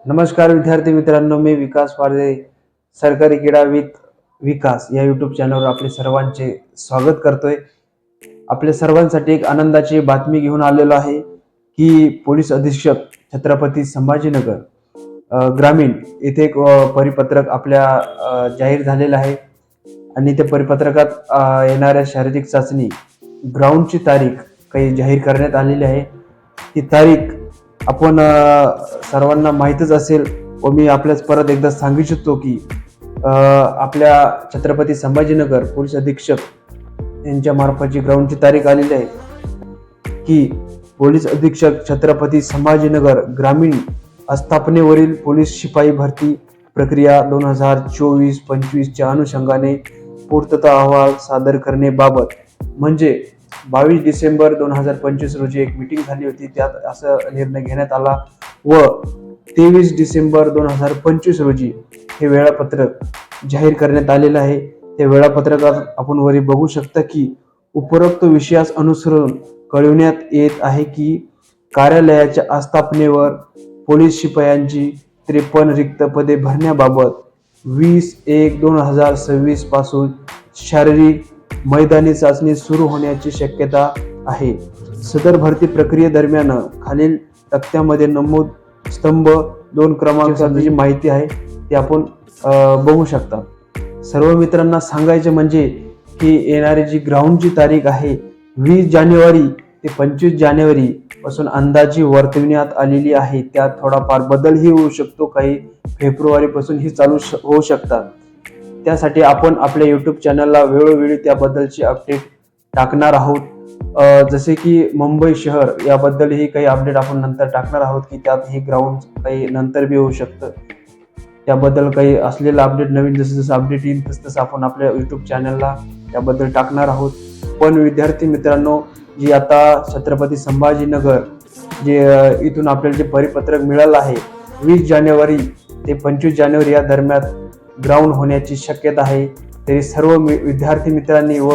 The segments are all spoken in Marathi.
नमस्कार विद्यार्थी मित्रांनो, मी विकास पारदे सरकारी क्रीडा विथ विकास या यूट्यूब चॅनलवर आपले सर्वांचे स्वागत करतोय। आपल्या सर्वांसाठी एक आनंदाची बातमी घेऊन आलेलो आहे की पोलीस अधीक्षक छत्रपती संभाजीनगर ग्रामीण येथे एक परिपत्रक आपल्या जाहीर झालेलं आहे आणि त्या परिपत्रकात येणाऱ्या शारीरिक चाचणी ग्राउंडची तारीख काही जाहीर करण्यात आलेली आहे। ती तारीख आपण सर्वांना माहीतच असेल व मी आपल्याच परत एकदा सांगू इच्छितो की आपल्या छत्रपती संभाजीनगर पोलीस अधीक्षक यांच्या मार्फत जी ग्राउंडची तारीख आलेली आहे की पोलीस अधीक्षक छत्रपती संभाजीनगर ग्रामीण आस्थापनेवरील पोलीस शिपाई भरती प्रक्रिया 2024-25 च्या अनुषंगाने पूर्तता अहवाल सादर करण्याबाबत म्हणजे 22 डिसेंबर 2025 रोजी एक मीटिंग झाली होती। त्यात असा निर्णय घेण्यात आला व 23 डिसेंबर 2025 रोजी हे वेळापत्रक जाहीर करण्यात आलेलं आहे। त्या वेळापत्रकात आपण वरी बघू शकता की उपरोक्त विषयास अनुसरून कळविण्यात येत आहे की कार्यालयाच्या आस्थापनेवर पोलीस शिपायांची 53 रिक्त पदे भरण्याबाबत 20/1/2026 पासून शारीरिक मैदानी चाचणी सुरू होण्याची शक्यता आहे। सदर भरती प्रक्रियेदरम्यान खालील तक्त्यामध्ये नमूद स्तंभ 2 क्रमांकाची जी माहिती आहे ती आपण बघू शकता। सर्व मित्रांना सांगायचे म्हणजे की येणारी जी ग्राउंडची तारीख आहे 20 जानेवारी ते 25 जानेवारी पासून अंदाजी वर्तविण्यात आलेली आहे। त्यात थोडाफार बदलही होऊ शकतो, काही फेब्रुवारी पासून ही चालू होऊ शकतात। त्यासाठी आपण आपल्या YouTube चॅनलला वेळोवेळी त्याबद्दलची अपडेट टाकणार आहोत। जसे की मुंबई शहर याबद्दलही काही अपडेट आपण नंतर टाकणार आहोत की त्यात हे ग्राउंड काही नंतर बी होऊ शकतं। त्याबद्दल काही असलेलं अपडेट नवीन जसं अपडेट येईल तसं आपण आपल्या YouTube चॅनलला त्याबद्दल टाकणार आहोत। पण विद्यार्थी मित्रांनो, जी आता छत्रपती संभाजीनगर जे इथून आपल्याला जे परिपत्रक मिळालं आहे 20 जानेवारी ते 25 जानेवारी या दरम्यान ग्राउंड होण्याची शक्यता आहे। तरी सर्व विद्यार्थी मित्रांनी व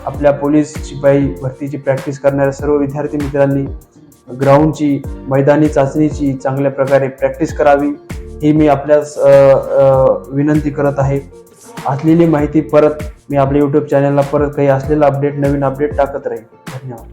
आपल्या पोलीस शिपाई भरतीची प्रॅक्टिस करणाऱ्या सर्व विद्यार्थी मित्रांनी ग्राउंडची मैदानी चाचणीची चांगल्या प्रकारे प्रॅक्टिस करावी ही मी आपल्यास विनंती करत आहे। असलेली माहिती परत मी आपल्या YouTube चॅनलला परत काही असलेला अपडेट नवीन अपडेट टाकत राहील। धन्यवाद।